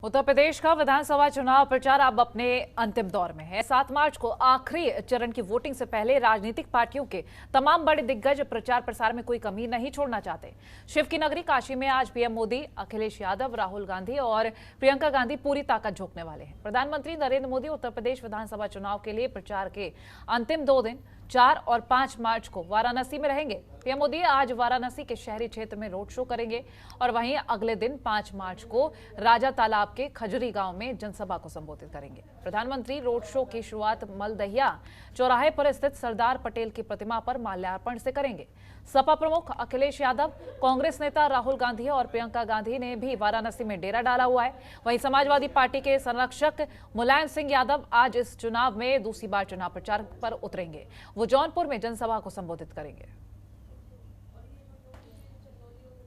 उत्तर प्रदेश का विधानसभा चुनाव प्रचार अब अपने अंतिम दौर में है। 7 मार्च को आखिरी चरण की वोटिंग से पहले राजनीतिक पार्टियों के तमाम बड़े दिग्गज प्रचार प्रसार में कोई कमी नहीं छोड़ना चाहते। शिव की नगरी काशी में आज पीएम मोदी, अखिलेश यादव, राहुल गांधी और प्रियंका गांधी पूरी ताकत झोंकने वाले हैं। प्रधानमंत्री नरेंद्र मोदी उत्तर प्रदेश विधानसभा चुनाव के लिए प्रचार के अंतिम 2 दिन 4 और 5 मार्च को वाराणसी में रहेंगे। पीएम मोदी आज वाराणसी के शहरी क्षेत्र में रोड शो करेंगे और वहीं अगले दिन 5 मार्च को राजा तालाब के खजूरी गांव में जनसभा को संबोधित करेंगे। प्रधानमंत्री रोड शो की शुरुआत मलदहिया चौराहे पर स्थित सरदार पटेल की प्रतिमा पर माल्यार्पण से करेंगे। सपा प्रमुख अखिलेश यादव, कांग्रेस नेता राहुल गांधी और प्रियंका गांधी ने भी वाराणसी में डेरा डाला हुआ है। वहीं समाजवादी पार्टी के संरक्षक मुलायम सिंह यादव आज इस चुनाव में दूसरी बार चुनाव प्रचार पर उतरेंगे। वो जौनपुर में जनसभा को संबोधित करेंगे।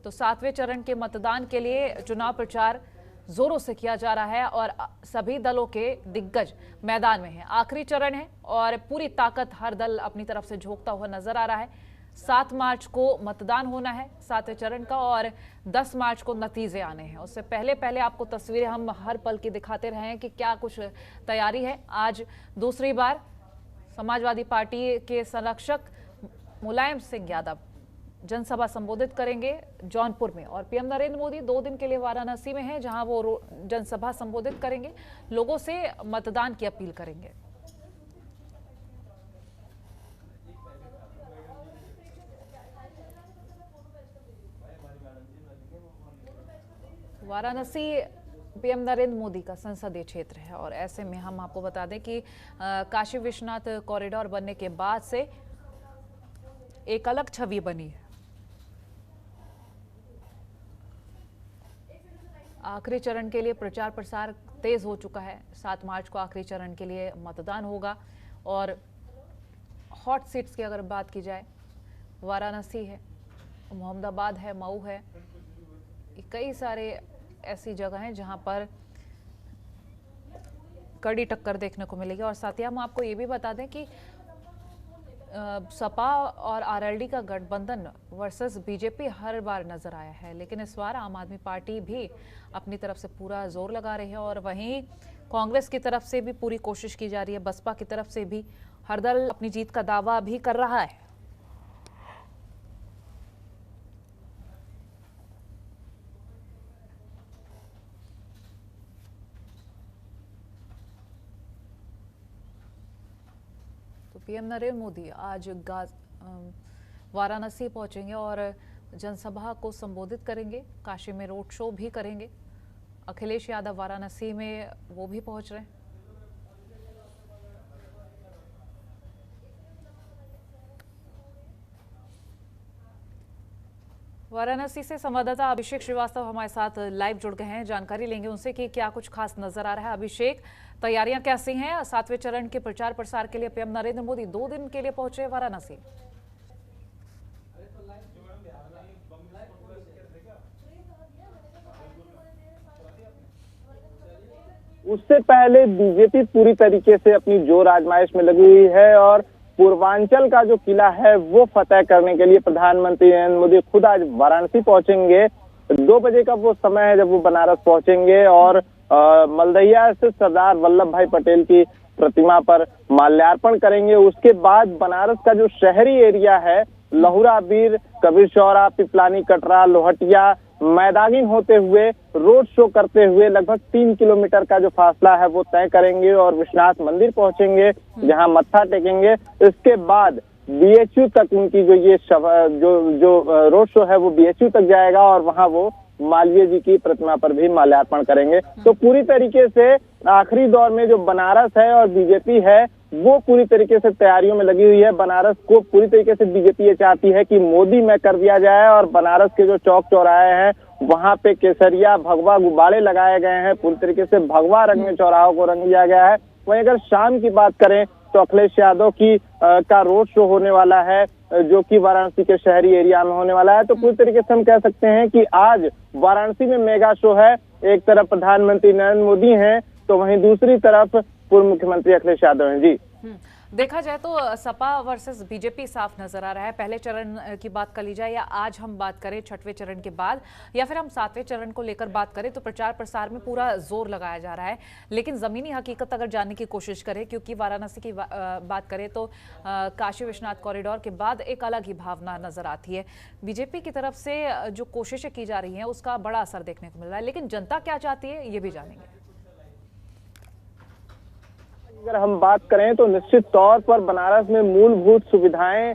तो 7वें चरण के मतदान के लिए चुनाव प्रचार जोरों से किया जा रहा है और सभी दलों के दिग्गज मैदान में हैं। आखिरी चरण है और पूरी ताकत हर दल अपनी तरफ से झोंकता हुआ नजर आ रहा है। 7 मार्च को मतदान होना है 7वें चरण का और 10 मार्च को नतीजे आने हैं। उससे पहले आपको तस्वीरें हम हर पल की दिखाते रहे हैं कि क्या कुछ तैयारी है। आज दूसरी बार समाजवादी पार्टी के संरक्षक मुलायम सिंह यादव जनसभा संबोधित करेंगे जौनपुर में और पीएम नरेंद्र मोदी 2 दिन के लिए वाराणसी में हैं, जहां वो जनसभा संबोधित करेंगे, लोगों से मतदान की अपील करेंगे। वाराणसी पीएम नरेंद्र मोदी का संसदीय क्षेत्र है और ऐसे में हम आपको बता दें कि काशी विश्वनाथ कॉरिडोर बनने के बाद से एक अलग छवि बनी है। आखिरी चरण के लिए प्रचार प्रसार तेज हो चुका है। 7 मार्च को आखिरी चरण के लिए मतदान होगा और हॉट सीट्स की अगर बात की जाए, वाराणसी है, मोहम्मदाबाद है, मऊ है, कई सारे ऐसी जगह हैं जहां पर कड़ी टक्कर देखने को मिलेगी। और साथ ही हम आपको ये भी बता दें कि सपा और आरएलडी का गठबंधन वर्सेस बीजेपी हर बार नजर आया है, लेकिन इस बार आम आदमी पार्टी भी अपनी तरफ से पूरा जोर लगा रही है और वहीं कांग्रेस की तरफ से भी पूरी कोशिश की जा रही है। बसपा की तरफ से भी हर दल अपनी जीत का दावा भी कर रहा है। तो पीएम नरेंद्र मोदी आज वाराणसी पहुंचेंगे और जनसभा को संबोधित करेंगे। काशी में रोड शो भी करेंगे। अखिलेश यादव वाराणसी में वो भी पहुंच रहे हैं। वाराणसी से संवाददाता अभिषेक श्रीवास्तव हमारे साथ लाइव जुड़ गए हैं। जानकारी लेंगे उनसे कि क्या कुछ खास नजर आ रहा है। अभिषेक, तैयारियां कैसी हैं? 7वें चरण के प्रचार प्रसार के लिए पीएम नरेंद्र मोदी 2 दिन के लिए पहुंचे वाराणसी। उससे पहले बीजेपी पूरी तरीके से अपनी जोर आजमाइश में लगी हुई है और पूर्वांचल का जो किला है वो फतेह करने के लिए प्रधानमंत्री नरेंद्र मोदी खुद आज वाराणसी पहुंचेंगे। 2 बजे का वो समय है जब वो बनारस पहुंचेंगे और मलदहिया से सरदार वल्लभ भाई पटेल की प्रतिमा पर माल्यार्पण करेंगे। उसके बाद बनारस का जो शहरी एरिया है, लहुरा बीर, कबीर चौरा, पिपलानी, कटरा, लोहटिया, मैदानी होते हुए रोड शो करते हुए लगभग 3 किलोमीटर का जो फासला है वो तय करेंगे और विश्वनाथ मंदिर पहुंचेंगे, जहां मत्था टेकेंगे। इसके बाद बीएचयू तक उनकी जो रोड शो है वो बीएचयू तक जाएगा और वहां वो मालवीय जी की प्रतिमा पर भी माल्यार्पण करेंगे। तो पूरी तरीके से आखिरी दौर में जो बनारस है और बीजेपी है वो पूरी तरीके से तैयारियों में लगी हुई है। बनारस को पूरी तरीके से बीजेपी ये चाहती है कि मोदी में कर दिया जाए और बनारस के जो चौक चौराहे हैं वहां पे केसरिया, भगवा गुब्बारे लगाए गए हैं। पूरी तरीके से भगवा रंग में चौराहों को रंग दिया गया है। वहीं अगर शाम की बात करें तो अखिलेश यादव का रोड शो होने वाला है, जो कि वाराणसी के शहरी एरिया में होने वाला है। तो पूरी तरीके से हम कह सकते हैं कि आज वाराणसी में मेगा शो है। एक तरफ प्रधानमंत्री नरेंद्र मोदी हैं तो वहीं दूसरी तरफ पूर्व मुख्यमंत्री अखिलेश यादव हैं। जी, देखा जाए तो सपा वर्सेस बीजेपी साफ नजर आ रहा है। पहले चरण की बात कर ली जाए या आज हम बात करें छठवें चरण के बाद, या फिर हम सातवें चरण को लेकर बात करें, तो प्रचार प्रसार में पूरा जोर लगाया जा रहा है। लेकिन जमीनी हकीकत अगर जानने की कोशिश करें, क्योंकि वाराणसी की बात करें तो काशी विश्वनाथ कॉरिडोर के बाद एक अलग ही भावना नजर आती है। बीजेपी की तरफ से जो कोशिशें की जा रही हैं उसका बड़ा असर देखने को मिल रहा है, लेकिन जनता क्या चाहती है ये भी जानेंगे। अगर हम बात करें तो निश्चित तौर पर बनारस में मूलभूत सुविधाएं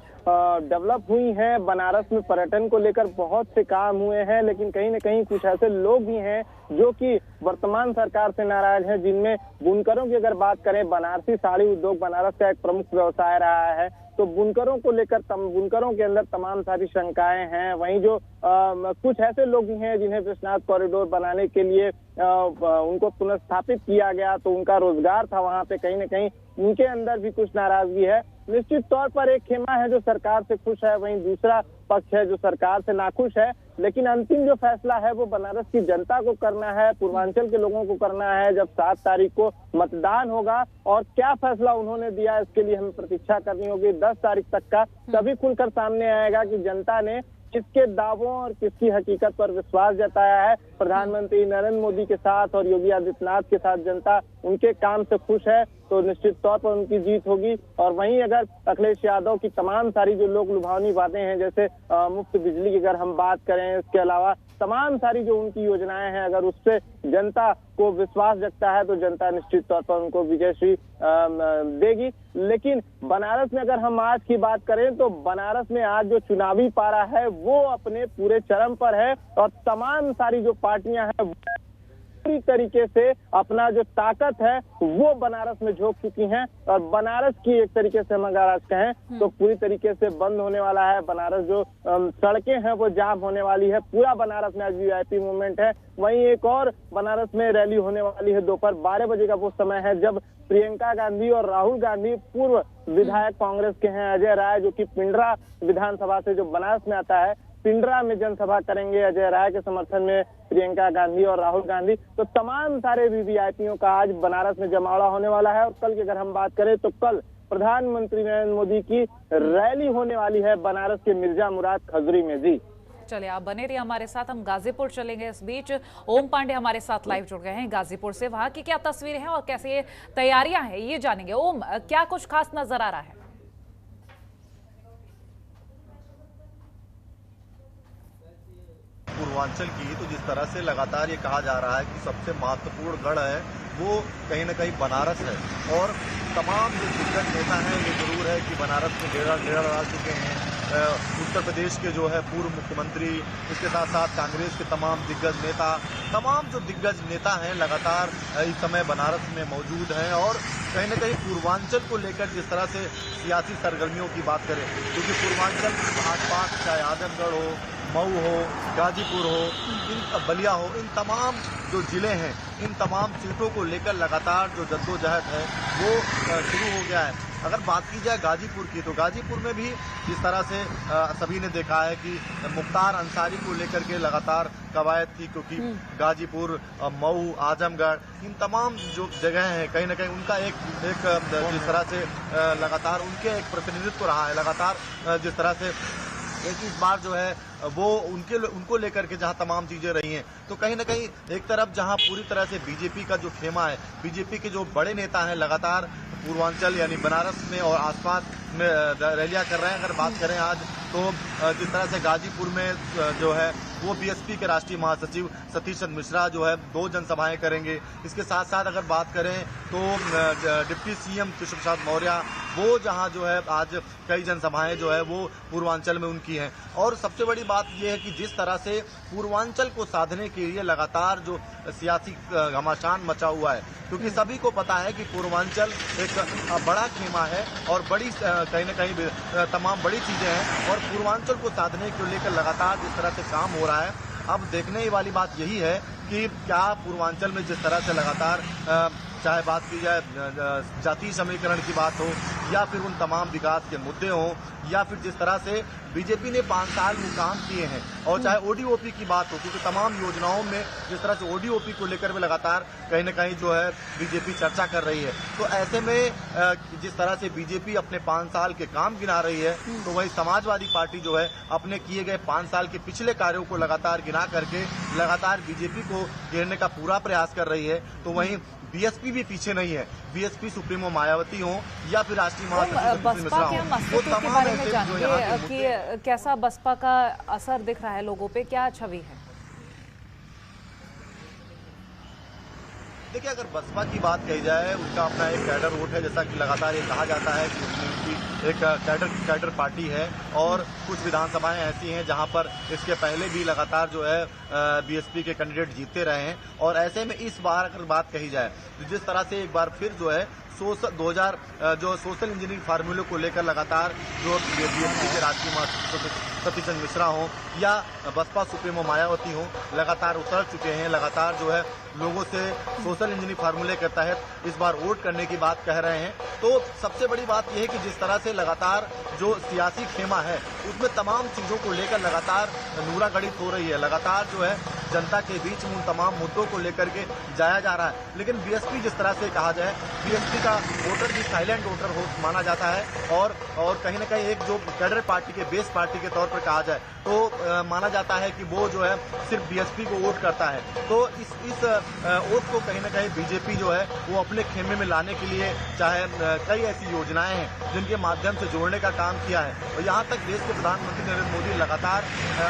डेवलप हुई हैं। बनारस में पर्यटन को लेकर बहुत से काम हुए हैं, लेकिन कहीं न कहीं कुछ ऐसे लोग भी हैं जो कि वर्तमान सरकार से नाराज हैं, जिनमें बुनकरों की अगर बात करें, बनारसी साड़ी उद्योग बनारस का एक प्रमुख व्यवसाय रहा है, तो बुनकरों को लेकर बुनकरों के अंदर तमाम सारी शंकाएं हैं। वहीं जो कुछ ऐसे लोग भी हैं जिन्हें विश्वनाथ कॉरिडोर बनाने के लिए उनको पुनर्स्थापित किया गया, तो उनका रोजगार था वहां पे, कहीं न कहीं उनके अंदर भी कुछ नाराजगी है। निश्चित तौर पर एक खेमा है जो सरकार से खुश है, वहीं दूसरा पक्ष है जो सरकार से नाखुश है। लेकिन अंतिम जो फैसला है वो बनारस की जनता को करना है, पूर्वांचल के लोगों को करना है। जब 7 तारीख को मतदान होगा और क्या फैसला उन्होंने दिया, इसके लिए हमें प्रतीक्षा करनी होगी। 10 तारीख तक का तभी खुलकर सामने आएगा कि जनता ने किसके दावों और किसकी हकीकत पर विश्वास जताया है। प्रधानमंत्री नरेंद्र मोदी के साथ और योगी आदित्यनाथ के साथ जनता उनके काम से खुश है, तो निश्चित तौर पर उनकी जीत होगी। और वहीं अगर अखिलेश यादव की तमाम सारी जो लोक लुभावनी बातें हैं, जैसे मुफ्त बिजली की अगर हम बात करें, इसके अलावा तमाम सारी जो उनकी योजनाएं हैं, अगर उससे जनता को विश्वास जगता है तो जनता निश्चित तौर पर उनको विजयश्री देगी। लेकिन बनारस में अगर हम आज की बात करें तो बनारस में आज जो चुनावी पारा है वो अपने पूरे चरम पर है, और तमाम सारी जो पार्टियां हैं पूरी तरीके से अपना जो ताकत है वो बनारस में झोंक चुकी हैं। और बनारस की एक तरीके से हम अगर आज कहें तो पूरी तरीके से बंद होने वाला है बनारस। जो सड़कें हैं वो जाम होने वाली है। पूरा बनारस में आज वीआईपी मूवमेंट है। वहीं एक और बनारस में रैली होने वाली है। दोपहर 12 बजे का वो समय है जब प्रियंका गांधी और राहुल गांधी, पूर्व विधायक कांग्रेस के हैं अजय राय, जो कि पिंडरा विधानसभा से जो बनारस में आता है, पिंडरा में जनसभा करेंगे अजय राय के समर्थन में प्रियंका गांधी और राहुल गांधी। तो तमाम सारे वीवीआईपीओ का आज बनारस में जमावड़ा होने वाला है। और कल की अगर हम बात करें तो कल प्रधानमंत्री नरेंद्र मोदी की रैली होने वाली है बनारस के मिर्जा मुराद खजूरी में। जी चलिए, आप बने रहिए हमारे साथ, हम गाजीपुर चलेंगे। इस बीच ओम पांडे हमारे साथ लाइव जुड़ गए हैं गाजीपुर से। वहां की क्या तस्वीरें हैं और कैसे ये तैयारियां हैं ये जानेंगे। ओम, क्या कुछ खास नजर आ रहा है? पूर्वांचल की तो जिस तरह से लगातार ये कहा जा रहा है कि सबसे महत्वपूर्ण गढ़ है वो कहीं न कहीं बनारस है। और तमाम जो दिग्गज नेता हैं ये जरूर है कि बनारस में डेरा डाल चुके हैं। उत्तर प्रदेश के जो है पूर्व मुख्यमंत्री, इसके साथ साथ कांग्रेस के तमाम दिग्गज नेता, तमाम जो दिग्गज नेता हैं लगातार इस समय बनारस में मौजूद हैं। और कहीं न कहीं पूर्वांचल को लेकर जिस तरह से सियासी सरगर्मियों की बात करें, क्योंकि पूर्वांचल की भाजपा, चाहे आजमगढ़ हो, मऊ हो, गाजीपुर हो, बलिया हो, इन तमाम जो जिले हैं, इन तमाम सीटों को लेकर लगातार जो जद्दोजहद है वो शुरू हो गया है। अगर बात की जाए गाजीपुर की, तो गाजीपुर में भी जिस तरह से सभी ने देखा है कि मुख्तार अंसारी को लेकर के लगातार कवायद थी, क्योंकि गाजीपुर, मऊ, आजमगढ़, इन तमाम जो जगह हैं कहीं न कहीं उनका एक जिस तरह से लगातार उनके एक प्रतिनिधित्व रहा है। लगातार जिस तरह से इस बार जो है वो उनको लेकर के जहां तमाम चीजें रही हैं, तो कहीं ना कहीं एक तरफ जहां पूरी तरह से बीजेपी का जो खेमा है, बीजेपी के जो बड़े नेता हैं लगातार पूर्वांचल यानी बनारस में और आसपास में रैलियां कर रहे हैं। अगर बात करें आज तो जिस तरह से गाजीपुर में जो है वो बीएसपी के राष्ट्रीय महासचिव सतीश चंद्र मिश्रा जो है 2 जनसभाएं करेंगे। इसके साथ साथ अगर बात करें तो डिप्टी सीएम कृष्ण प्रसाद मौर्य वो जहां जो है आज कई जनसभाएं जो है वो पूर्वांचल में उनकी हैं। और सबसे बड़ी बात यह है कि जिस तरह से पूर्वांचल को साधने के लिए लगातार जो सियासी घमासान मचा हुआ है, क्योंकि सभी को पता है कि पूर्वांचल एक बड़ा खेमा है और बड़ी कहीं न कहीं तमाम बड़ी चीजें हैं, और पूर्वांचल को साधने को लेकर लगातार जिस तरह से काम हो रहा है, अब देखने वाली बात यही है कि क्या पूर्वांचल में जिस तरह से लगातार चाहे बात की जाए जातीय समीकरण की बात हो या फिर उन तमाम विकास के मुद्दे हों या फिर जिस तरह से बीजेपी ने 5 साल में काम किए हैं, और चाहे ओडीओपी की बात हो, क्योंकि तमाम योजनाओं में जिस तरह से ओडीओपी को लेकर भी लगातार कहीं न कहीं जो है बीजेपी चर्चा कर रही है, तो ऐसे में जिस तरह से बीजेपी अपने 5 साल के काम गिना रही है, तो वही समाजवादी पार्टी जो है अपने किए गए 5 साल के पिछले कार्यों को लगातार गिना करके लगातार बीजेपी को घेरने का पूरा प्रयास कर रही है। तो वहीं बीएसपी भी पीछे नहीं है। बीएसपी सुप्रीमो मायावती हो या फिर राष्ट्रीय महासचिव बसपा के हम अस्तित्व के बारे में जानेंगे कि कैसा बसपा का असर दिख रहा है लोगों पे, क्या छवि है? देखिए, अगर बसपा की बात कही जाए, उनका अपना एक कैडर वोट है, जैसा कि लगातार ये कहा जाता है कि उनकी एक कैडर पार्टी है, और कुछ विधानसभाएं ऐसी हैं जहां पर इसके पहले भी लगातार जो है बीएसपी के कैंडिडेट जीतते रहे हैं। और ऐसे में इस बार अगर बात कही जाए, जिस तरह से एक बार फिर जो है सोशल इंजीनियरिंग फार्मूले को लेकर लगातार जो बीएसपी के राष्ट्रीय महासचिव सतीशचंद्र मिश्रा हो या बसपा सुप्रीमो मायावती हो, लगातार उतर चुके हैं। लगातार जो है लोगों से सोशल इंजीनियरिंग फार्मूले के तहत इस बार वोट करने की बात कह रहे हैं। तो सबसे बड़ी बात यह है कि जिस तरह से लगातार जो सियासी खेमा है उसमें तमाम चीजों को लेकर लगातार नूरागढ़ित हो रही है। लगातार जो है जनता के बीच में उन तमाम मुद्दों को लेकर के जाया जा रहा है। लेकिन बीएसपी, जिस तरह से कहा जाए, बीएसपी का वोटर भी साइलेंट वोटर माना जाता है, और कहीं न कहीं एक जो कैडर पार्टी के बेस पार्टी के तौर पर कहा जाए तो माना जाता है कि वो जो है सिर्फ बीएसपी को वोट करता है। तो इस वोट को कहीं न कहीं बीजेपी जो है वो अपने खेमे में लाने के लिए चाहे कई ऐसी योजनाएं हैं जिनके माध्यम से जोड़ने का काम किया है। और यहाँ तक देश के प्रधानमंत्री नरेंद्र मोदी लगातार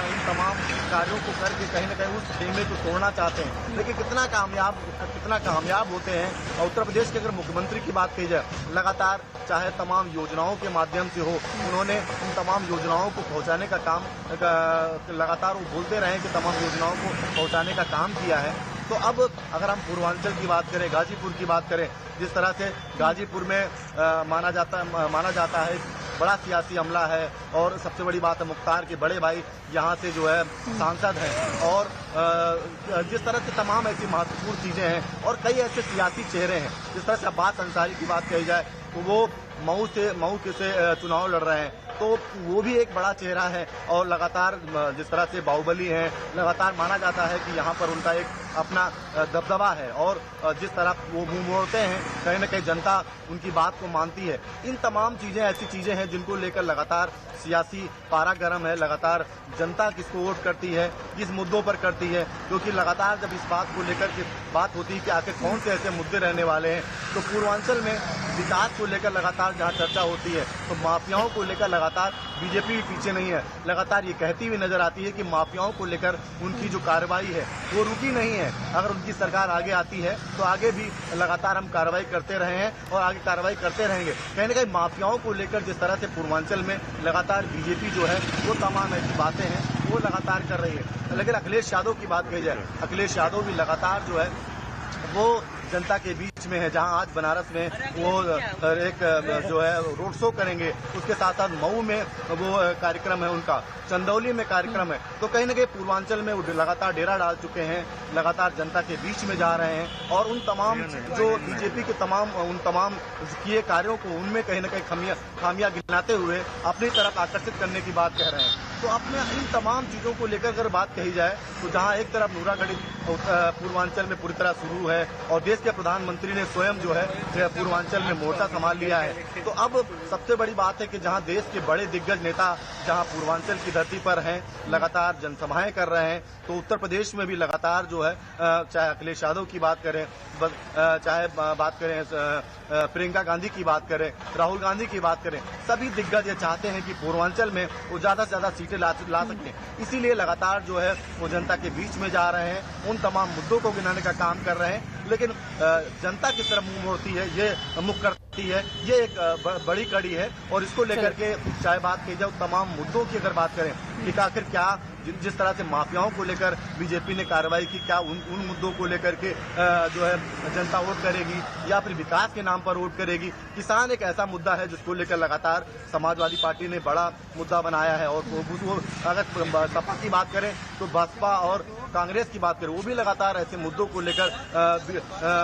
इन तमाम कार्यों को करके कहीं न कहीं उस खेमे को तोड़ना चाहते हैं। लेकिन कितना कामयाब होते हैं। और उत्तर प्रदेश के अगर मुख्यमंत्री की बात की जाए, लगातार चाहे तमाम योजनाओं के माध्यम से हो, उन्होंने उन तमाम योजनाओं को पहुंचाने का काम लगातार वो बोलते रहे कि तमाम योजनाओं को पहुंचाने का काम किया है। तो अब अगर हम पूर्वांचल की बात करें, गाजीपुर की बात करें, जिस तरह से गाजीपुर में माना जाता है बड़ा सियासी हमला है, और सबसे बड़ी बात है मुख्तार के बड़े भाई यहाँ से जो है सांसद हैं, और जिस तरह से तमाम ऐसी महत्वपूर्ण चीजें हैं और कई ऐसे सियासी चेहरे हैं। जिस तरह से अब्बास अंसारी की बात कही जाए तो वो मऊ से चुनाव लड़ रहे हैं, तो वो भी एक बड़ा चेहरा है। और लगातार जिस तरह से बाहुबली हैं, लगातार माना जाता है कि यहाँ पर उनका एक अपना दबदबा है, और जिस तरह वो मुंह मोड़ते हैं कहीं न कहीं जनता उनकी बात को मानती है। इन तमाम चीजें ऐसी चीजें हैं जिनको लेकर लगातार सियासी पारा गर्म है। लगातार जनता किसको वोट करती है, किस मुद्दों पर करती है, क्योंकि लगातार जब इस बात को लेकर के बात होती है कि आखिर कौन से ऐसे मुद्दे रहने वाले हैं, तो पूर्वांचल में विकास को लेकर लगातार जहां चर्चा होती है, तो माफियाओं को लेकर लगातार बीजेपी भी पीछे नहीं है। लगातार ये कहती हुई नजर आती है कि माफियाओं को लेकर उनकी जो कार्रवाई है वो रुकी नहीं है। अगर उनकी सरकार आगे आती है तो आगे भी लगातार हम कार्रवाई करते रहे हैं और आगे कार्रवाई करते रहेंगे। कहीं न कहीं माफियाओं को लेकर जिस तरह से पूर्वांचल में लगातार बीजेपी जो है वो तमाम ऐसी बातें हैं वो लगातार कर रही है। लेकिन अखिलेश यादव की बात कही जाए, अखिलेश यादव भी लगातार जो है वो जनता के बीच में है। जहां आज बनारस में वो एक जो है रोड शो करेंगे, उसके साथ साथ मऊ में वो कार्यक्रम है उनका, चंदौली में कार्यक्रम है। तो कहीं न कहीं पूर्वांचल में वो लगातार डेरा डाल चुके हैं, लगातार जनता के बीच में जा रहे हैं, और उन तमाम जो बीजेपी के उन तमाम किए कार्यों को उनमें कहीं न कहीं खामियां गिनाते हुए अपनी तरफ आकर्षित करने की बात कह रहे हैं। तो अपने इन तमाम चीजों को लेकर अगर बात कही जाए तो जहां एक तरफ नूरागढ़ पूर्वांचल में पूरी तरह शुरू है, और देश के प्रधानमंत्री ने स्वयं जो है पूर्वांचल में मोर्चा संभाल लिया है, तो अब सबसे बड़ी बात है कि जहां देश के बड़े दिग्गज नेता जहां पूर्वांचल की धरती पर हैं, लगातार जनसभाएं कर रहे हैं, तो उत्तर प्रदेश में भी लगातार जो है चाहे अखिलेश यादव की बात करें, चाहे बात करें प्रियंका गांधी की बात करें, राहुल गांधी की बात करें, सभी दिग्गज ये चाहते हैं कि पूर्वांचल में वो ज्यादा से ज्यादा सीटें ला सकें। इसीलिए लगातार जो है वो जनता के बीच में जा रहे हैं, उन तमाम मुद्दों को गिनाने का काम कर रहे हैं। लेकिन जनता किस तरह मुंह मोड़ती है, ये मुख करती है, ये एक बड़ी कड़ी है। और इसको लेकर के चाहे बात की जाए तमाम मुद्दों की अगर बात करें कि आखिर क्या जिस तरह से माफियाओं को लेकर बीजेपी ने कार्रवाई की, क्या उन मुद्दों को लेकर के जो है जनता वोट करेगी या फिर विकास के नाम पर वोट करेगी। किसान एक ऐसा मुद्दा है जिसको लेकर लगातार समाजवादी पार्टी ने बड़ा मुद्दा बनाया है। और वो अगर सपा की बात करें तो बसपा और कांग्रेस की बात करें, वो भी लगातार ऐसे मुद्दों को लेकर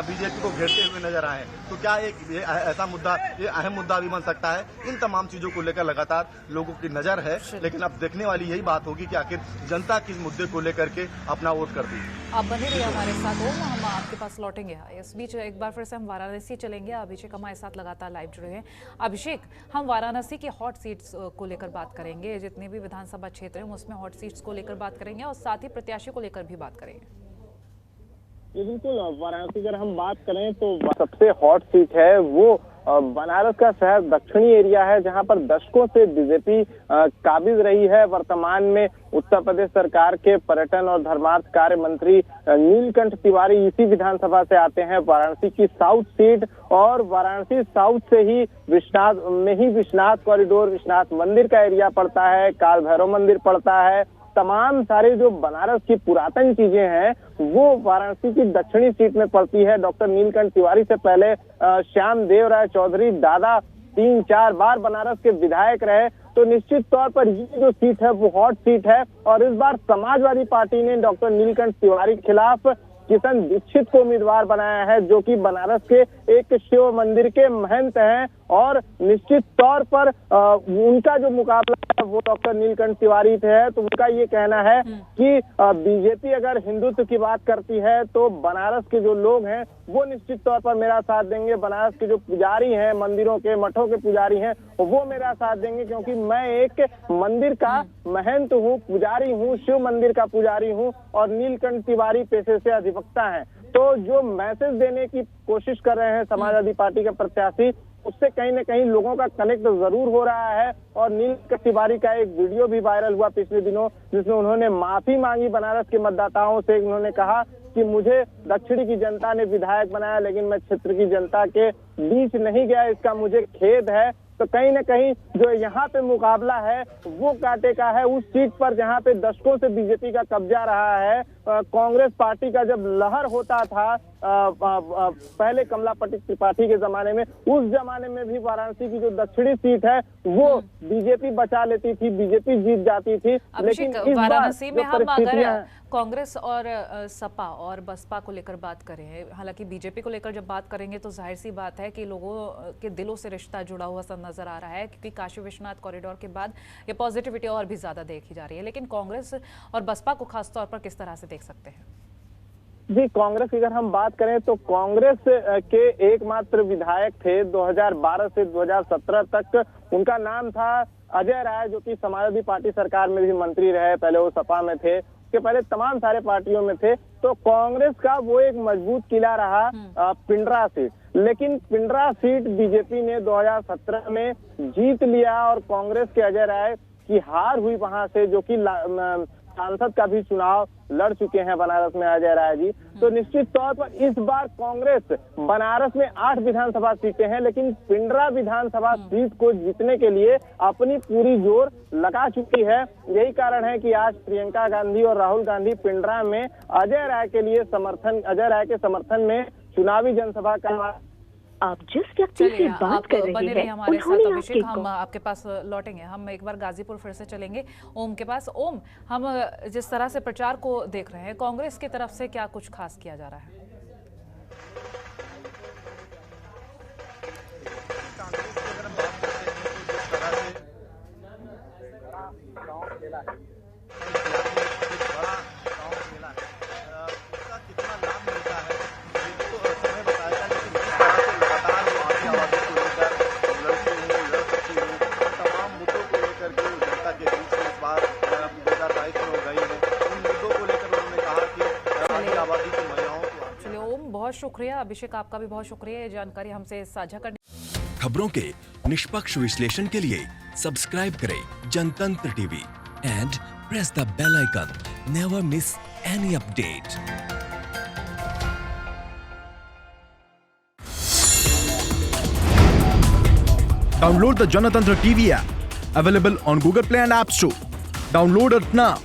बीजेपी को घेरते हुए नजर आए। तो क्या ये ऐसा मुद्दा, ये अहम मुद्दा भी बन सकता है? इन तमाम चीजों को लेकर लगातार लोगों की नजर है, लेकिन अब देखने वाली यही बात होगी कि आखिर जनता किस मुद्दे को लेकर के अपना वोट करती है। आप बने रहिए हमारे साथ, ओम, हम आपके पास लौटेंगे। इस बीच एक बार फिर से हम वाराणसी चलेंगे। अभिषेक हमारे साथ लगातार लाइव जुड़े हैं। अभिषेक, हम वाराणसी के हॉट सीट्स को लेकर बात करेंगे, जितने भी विधानसभा क्षेत्र हैं उसमें हॉट सीट्स को लेकर बात करेंगे और साथ ही प्रत्याशी को लेकर भी बात करेंगे। ये बिल्कुल, वाराणसी अगर हम बात करें तो सबसे हॉट सीट है वो बनारस का शहर दक्षिणी एरिया है, जहां पर दशकों से बीजेपी काबिज रही है। वर्तमान में उत्तर प्रदेश सरकार के पर्यटन और धर्मार्थ कार्य मंत्री नीलकंठ तिवारी इसी विधानसभा से आते हैं, वाराणसी की साउथ सीट। और वाराणसी साउथ से ही विश्वनाथ कॉरिडोर, विश्वनाथ मंदिर का एरिया पड़ता है, काल भैरव मंदिर पड़ता है। तमाम सारे जो बनारस की पुरातन चीजें हैं वो वाराणसी की दक्षिणी सीट में पड़ती है। डॉक्टर नीलकंठ तिवारी से पहले श्याम देव राय चौधरी दादा 3-4 बार बनारस के विधायक रहे, तो निश्चित तौर पर ये जो सीट है वो हॉट सीट है। और इस बार समाजवादी पार्टी ने डॉक्टर नीलकंठ तिवारी के खिलाफ किशन दीक्षित को उम्मीदवार बनाया है, जो कि बनारस के एक शिव मंदिर के महंत हैं। और निश्चित तौर पर उनका जो मुकाबला है वो डॉक्टर नीलकंठ तिवारी से है। तो उनका ये कहना है कि बीजेपी अगर हिंदुत्व की बात करती है तो बनारस के जो लोग हैं वो निश्चित तौर पर मेरा साथ देंगे। बनारस के जो पुजारी हैं, मंदिरों के, मठों के पुजारी हैं, वो मेरा साथ देंगे, क्योंकि मैं एक मंदिर का महंत हूँ, पुजारी हूँ, शिव मंदिर का पुजारी हूँ। और नीलकंठ तिवारी पेशे से अधिवक्ता हैं। तो जो मैसेज देने की कोशिश कर रहे हैं समाजवादी पार्टी के प्रत्याशी, उससे कहीं न कहीं लोगों का कनेक्ट जरूर हो रहा है। और नीलकंठ तिवारी का एक वीडियो भी वायरल हुआ पिछले दिनों, जिसमें उन्होंने माफी मांगी बनारस के मतदाताओं से। उन्होंने कहा कि मुझे दक्षिणी की जनता ने विधायक बनाया, लेकिन मैं क्षेत्र की जनता के बीच नहीं गया, इसका मुझे खेद है। तो कहीं न कहीं जो यहाँ पे मुकाबला है वो कांटे का है। उस सीट पर जहाँ पे दशकों से बीजेपी का कब्जा रहा है, कांग्रेस पार्टी का जब लहर होता था पहले कमलापति त्रिपाठी के जमाने में, उस जमाने में भी वाराणसी की जो दक्षिणी सीट है वो बीजेपी बचा लेती थी, बीजेपी जीत जाती थी। लेकिन वाराणसी में हम अगर कांग्रेस और सपा और बसपा को लेकर बात करें, हालांकि बीजेपी को लेकर जब बात करेंगे तो जाहिर सी बात है कि लोगों के दिलों से रिश्ता जुड़ा हुआ सा नजर आ रहा है, क्योंकि काशी विश्वनाथ कॉरिडोर के बाद ये पॉजिटिविटी और भी ज्यादा देखी जा रही है। लेकिन कांग्रेस और बसपा को खासतौर पर किस तरह से देख सकते हैं? जी, कांग्रेस की अगर हम बात करें तो कांग्रेस के एकमात्र विधायक थे 2012 से 2017 तक, उनका नाम था अजय राय, जो कि समाजवादी पार्टी सरकार में भी मंत्री रहे। पहले वो सपा में थे, उसके पहले तमाम सारे पार्टियों में थे। तो कांग्रेस का वो एक मजबूत किला रहा पिंडरा सीट। लेकिन पिंडरा सीट बीजेपी ने 2017 में जीत लिया और कांग्रेस के अजय राय की हार हुई वहां से, जो कि सांसद का भी चुनाव लड़ चुके हैं बनारस में अजय राय जी। तो निश्चित तौर पर इस बार कांग्रेस बनारस में 8 विधानसभा सीटें हैं, लेकिन पिंडरा विधानसभा सीट को जीतने के लिए अपनी पूरी जोर लगा चुकी है। यही कारण है कि आज प्रियंका गांधी और राहुल गांधी पिंडरा में अजय राय के समर्थन में चुनावी जनसभा का। आप जिस व्यक्ति से बात कर रहे हैं हमारे साथ अभिषेक, हम आपके पास लौटेंगे। हम एक बार गाजीपुर फिर से चलेंगे ओम के पास। ओम, हम जिस तरह से प्रचार को देख रहे हैं, कांग्रेस की तरफ से क्या कुछ खास किया जा रहा है? कांग्रेस की अगर हम बात करते हैं तो जिस तरह से बड़ा गाँव मेला है, उसका कितना लाभ मिलता है ये तो समय बताएगा। लेकिन जिस तरह से लगातार वो आगे आबादी को लेकर लड़ सकती हूँ, तमाम मुद्दों को लेकर के जनता के बीच में इस बार 2022 में हो गई है। उन मुद्दों को लेकर उन्होंने कहा कि आगे आबादी की महिलाओं को। चलिए ओम, बहुत शुक्रिया। अभिषेक, आपका भी बहुत शुक्रिया ये जानकारी हमसे साझा करने। खबरों के निष्पक्ष विश्लेषण के लिए सब्सक्राइब करें Janatantra TV and press the bell icon. Never miss any update. Download the Janatantra TV app, available on Google Play and App Store. Download it now.